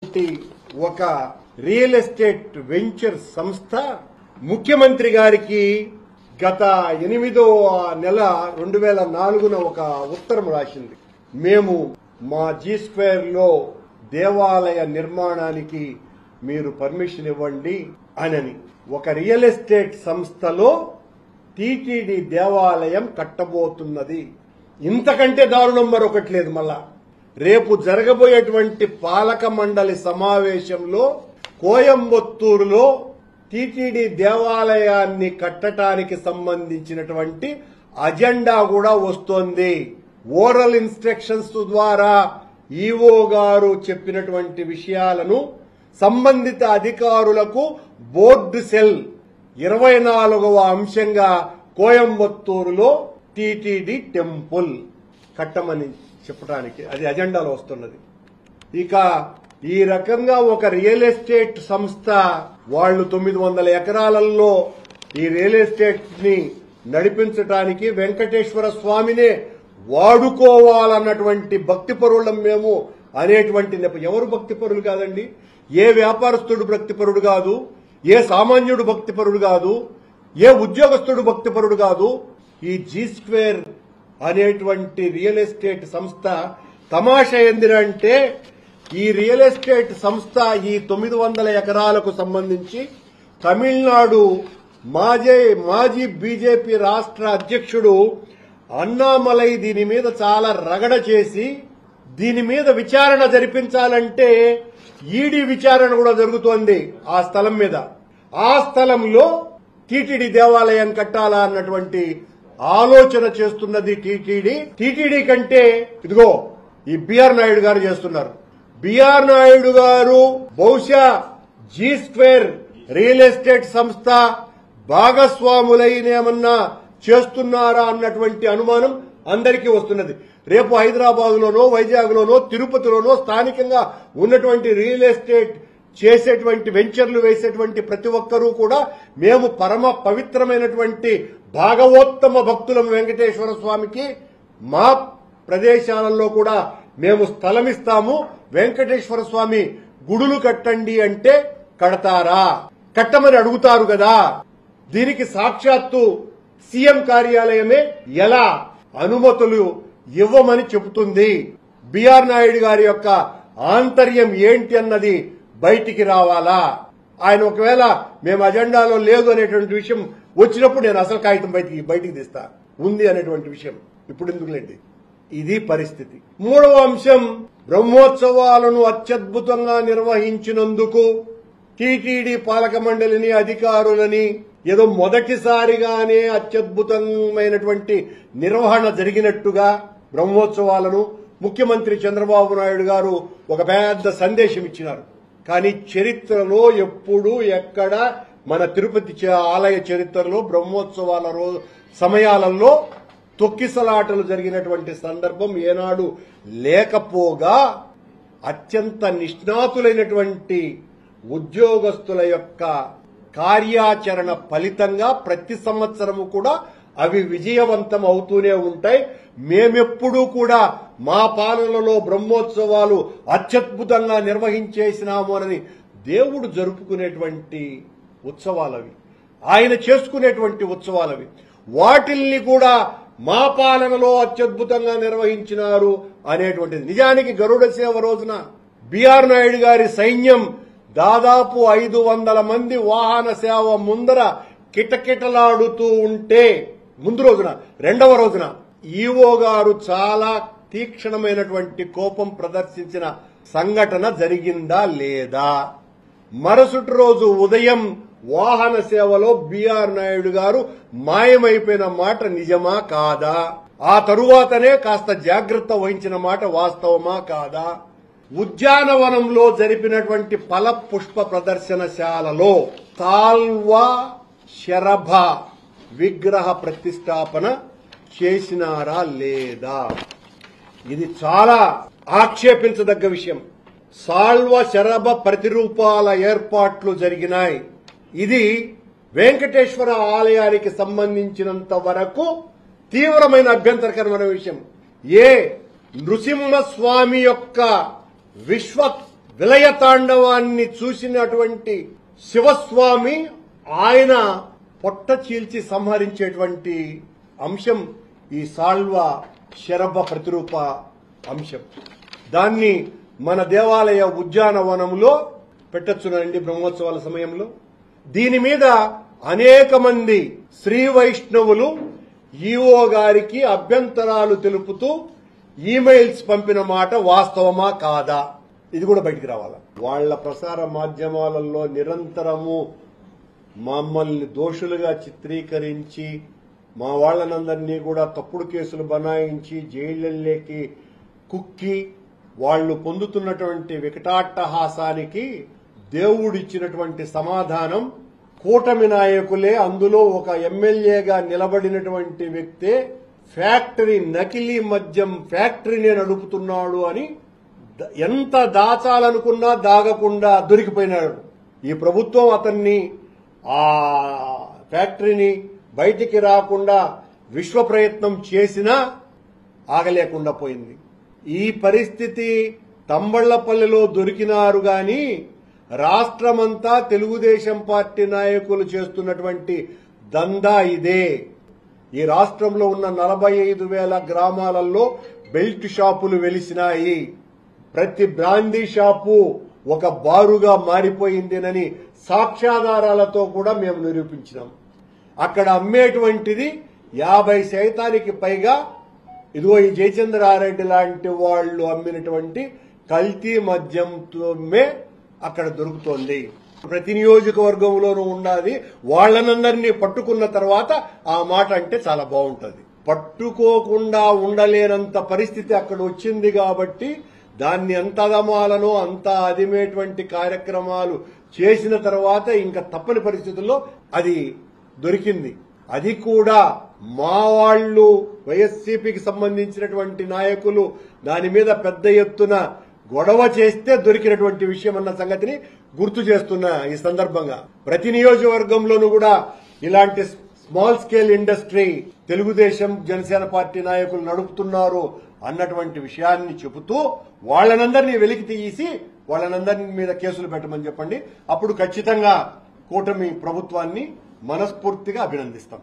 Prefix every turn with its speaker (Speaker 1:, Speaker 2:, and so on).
Speaker 1: ఒక real estate venture సంస్థ ముఖ్యమంత్రి గారికి గత 8వ నెల 2004న ఒక ఉత్తరం రాసింది. మేము మా G² లో దేవాలయ నిర్మాణానికి మీరు పర్మిషన్ ఇవ్వండి అని. ఒక రియల్ ఎస్టేట్ సంస్థలో టీటీడీ దేవాలయం కట్టబోతున్నది. ఇంతకంటే దారుణం మరొకటి లేదు. మళ్ళా రేపు జరగబోయేటువంటి పాలక మండలి సమావేశంలో కోయంబత్తూరులో టీటీడీ దేవాలయాన్ని కట్టడానికి సంబంధించినటువంటి అజెండా కూడా వస్తోంది. ఓరల్ ఇన్స్ట్రక్షన్స్ ద్వారా ఈవో గారు చెప్పినటువంటి విషయాలను సంబంధిత అధికారులకు బోర్డు సెల్ 24వ అంశంగా కోయంబత్తూరులో టీటీడీ టెంపుల్ కట్టమని చెప్పడానికి అది అజెండాలో వస్తున్నది. ఇక ఈ రకంగా ఒక రియల్ ఎస్టేట్ సంస్థ వాళ్ళు 900 ఎకరాలలో ఈ రియల్ ఎస్టేట్ ని నడిపించడానికి వెంకటేశ్వర స్వామినే వాడుకోవాలన్నటువంటి భక్తిపరులం మేము అనేటువంటి ఎవరు భక్తిపరులు కాదండి. ఏ వ్యాపారస్తుడు భక్తిపరుడు కాదు, ఏ సామాన్యుడు భక్తిపరుడు కాదు, ఏ ఉద్యోగస్తుడు భక్తిపరుడు కాదు. ఈ G² అనేటువంటి రియల్ ఎస్టేట్ సంస్థ తమాషా ఏందిరంటే ఈ రియల్ ఎస్టేట్ సంస్థ ఈ 900 ఎకరాలకు సంబంధించి తమిళనాడు మాజీ బీజేపీ రాష్ట్ర అధ్యక్షుడు అన్నామలై దీని మీద చాలా రగడ చేసి దీని మీద విచారణ జరిపించాలంటే ఈడీ విచారణ కూడా జరుగుతోంది ఆ స్థలం మీద. ఆ స్థలంలో టీటీడీ దేవాలయం కట్టాలా అన్నటువంటి ఆలోచన చేస్తున్నది టీటీడీ కంటే ఇదిగో ఈ బిఆర్ నాయుడు గారు చేస్తున్నారు. బిఆర్ నాయుడు గారు బహుశా G² రియల్ ఎస్టేట్ సంస్థ భాగస్వాములైనేమన్నా చేస్తున్నారా అన్నటువంటి అనుమానం అందరికీ వస్తున్నది. రేపు హైదరాబాద్ లోనో, వైజాగ్ లోనో, తిరుపతిలోనో స్థానికంగా ఉన్నటువంటి రియల్ ఎస్టేట్ చేసేటువంటి వెంచర్లు వేసేటువంటి ప్రతి ఒక్కరూ కూడా మేము పరమ పవిత్రమైనటువంటి భాగవోత్తమ భక్తులం వెంకటేశ్వర స్వామికి, మా ప్రదేశాలలో కూడా మేము స్థలమిస్తాము, వెంకటేశ్వర స్వామి గుడులు కట్టండి అంటే కడతారా? కట్టమని అడుగుతారు కదా. దీనికి సాక్షాత్తు సీఎం కార్యాలయమే ఎలా అనుమతులు ఇవ్వమని చెబుతుంది. బిఆర్ నాయుడు గారి యొక్క ఆంతర్యం ఏంటి అన్నది బయటికి రావాలా? ఆయన ఒకవేళ మేము అజెండాలో లేదు అనేటువంటి విషయం వచ్చినప్పుడు నేను అసలు కాగితం బయటికి తీస్తా ఉంది అనేటువంటి విషయం. ఇప్పుడు ఎందుకులేండి, ఇది పరిస్థితి. 3వ అంశం, బ్రహ్మోత్సవాలను అత్యద్భుతంగా నిర్వహించినందుకు టీటీడీ పాలక మండలిని, అధికారులని ఏదో మొదటిసారిగానే అత్యద్భుతమైనటువంటి నిర్వహణ జరిగినట్టుగా బ్రహ్మోత్సవాలను ముఖ్యమంత్రి చంద్రబాబు నాయుడు గారు ఒక పెద్ద సందేశం ఇచ్చినారు. కానీ చరిత్రలో ఎప్పుడు ఎక్కడ మన తిరుపతి ఆలయ చరిత్రలో బ్రహ్మోత్సవాల సమయాలలో తొక్కిసలాటలు జరిగినటువంటి సందర్భం ఏనాడు లేకపోగా అత్యంత నిష్ణాతులైనటువంటి ఉద్యోగస్తుల యొక్క కార్యాచరణ ఫలితంగా ప్రతి సంవత్సరము కూడా అవి విజయవంతం అవుతూనే ఉంటాయి. మేమెప్పుడూ కూడా మా పాలనలో బ్రహ్మోత్సవాలు అత్యద్భుతంగా నిర్వహించేసినాము అని దేవుడు జరుపుకునేటువంటి ఉత్సవాలవి, ఆయన చేసుకునేటువంటి ఉత్సవాలవి. వాటిల్ని కూడా మా పాలనలో అత్యద్భుతంగా నిర్వహించినారు అనేటువంటిది. నిజానికి గరుడ సేవ రోజున బిఆర్ నాయుడు గారి సైన్యం దాదాపు 500 మంది వాహన సేవ ముందర కిటకిటలాడుతూ ఉంటే ముందు రోజున, 2వ రోజున ఈవో గారు చాలా తీక్షణమైనటువంటి కోపం ప్రదర్శించిన సంఘటన జరిగిందా లేదా? మరుసటి రోజు ఉదయం వాహన సేవలో బిఆర్ నాయుడు గారు మాయమైపోయిన మాట నిజమా కాదా? ఆ తరువాతనే కాస్త జాగ్రత్త వహించిన మాట వాస్తవమా కాదా? ఉద్యానవనంలో జరిపినటువంటి ఫల పుష్ప ప్రదర్శనశాలలో తాల్వా శరభ విగ్రహ ప్రతిష్టాపన చేసినారా లేదా? ఇది చాలా ఆక్షేపించదగ్గ విషయం. సాల్వ శరభ ప్రతిరూపాల ఏర్పాట్లు జరిగినాయి. ఇది వెంకటేశ్వర ఆలయానికి సంబంధించినంత వరకు తీవ్రమైన అభ్యంతరకరమైన విషయం. నృసింహస్వామి యొక్క విశ్వ విలయతాండవాన్ని చూసినటువంటి శివస్వామి ఆయన పొట్ట చీల్చి సంహరించేటువంటి అంశం ఈ సాల్వ శరభ ప్రతిరూప అంశం. దాన్ని మన దేవాలయ ఉద్యానవనంలో పెట్టొచ్చునండి బ్రహ్మోత్సవాల సమయంలో. దీని మీద అనేక మంది శ్రీ వైష్ణవులు ఈఓ గారికి అభ్యంతరాలు తెలుపుతూ ఈమెయిల్స్ పంపిన మాట వాస్తవమా కాదా ఇది కూడా బయటికి రావాలా. వాళ్ల ప్రసార మాధ్యమాలలో నిరంతరము మమ్మల్ని దోషులుగా చిత్రీకరించి మా వాళ్లనందరినీ కూడా తప్పుడు కేసులు బనాయించి జైళ్లలోకి కుక్కి వాళ్లు పొందుతున్నటువంటి వికటాట్టహాసానికి దేవుడిచ్చినటువంటి సమాధానం కూటమి నాయకులే, అందులో ఒక ఎమ్మెల్యేగా నిలబడినటువంటి వ్యక్తే ఫ్యాక్టరీ నకిలీ మద్యం ఫ్యాక్టరీనే నడుపుతున్నాడు అని ఎంత దాచాలనుకున్నా దాగకుండా దొరికిపోయినాడు. ఈ ప్రభుత్వం అతన్ని ఆ ఫ్యాక్టరీని బయటికి రాకుండా విశ్వ ప్రయత్నం చేసినా ఆగలేకుండా పోయింది. ఈ పరిస్థితి తంబళ్లపల్లిలో దొరికినారు గాని రాష్ట్రమంతా తెలుగుదేశం పార్టీ నాయకులు చేస్తున్నటువంటి దందా ఇదే. ఈ రాష్ట్రంలో ఉన్న 45,000 గ్రామాలలో బెల్ట్ షాపులు వెలిసినాయి. ప్రతి బ్రాందీ షాపు ఒక బారుగా మారిపోయిందేనని సాక్ష్యాధారాలతో కూడా మేము నిరూపించినాం. అక్కడ అమ్మేటువంటిది 50% పైగా ఇదిగో ఈ జయచంద్రారెడ్డి లాంటి వాళ్లు అమ్మినటువంటి కల్తీ మద్యంతోమే అక్కడ దొరుకుతోంది. ప్రతి నియోజకవర్గంలోనూ ఉన్నది. వాళ్లనందరినీ పట్టుకున్న తర్వాత ఆ మాట అంటే చాలా బాగుంటది. పట్టుకోకుండా ఉండలేనంత పరిస్థితి అక్కడ వచ్చింది కాబట్టి దాన్ని ఎంత అదమాలనో అంత అదిమేటువంటి కార్యక్రమాలు చేసిన తర్వాత ఇంకా తప్పని పరిస్థితుల్లో అది దొరికింది. అది కూడా మా వాళ్లు వైఎస్సీపీకి సంబంధించినటువంటి నాయకులు దాని మీద పెద్ద ఎత్తున గొడవ చేస్తే దొరికినటువంటి విషయం అన్న సంగతిని గుర్తు చేస్తున్నా. ఈ సందర్భంగా ప్రతి నియోజకవర్గంలోనూ కూడా ఇలాంటి small scale industry Telugu Desam Janasena party నాయకులు నడుపుతున్నారు అన్నటువంటి విషయాన్ని చెబుతూ వాళ్ళనందరినీ వెలికి తీసి వాళ్ళనందరి మీద కేసులు పెట్టమని చెప్పండి. అప్పుడు ఖచ్చితంగా కూటమి ప్రభుత్వాన్ని మనస్ఫూర్తిగా అభినందిస్తాం.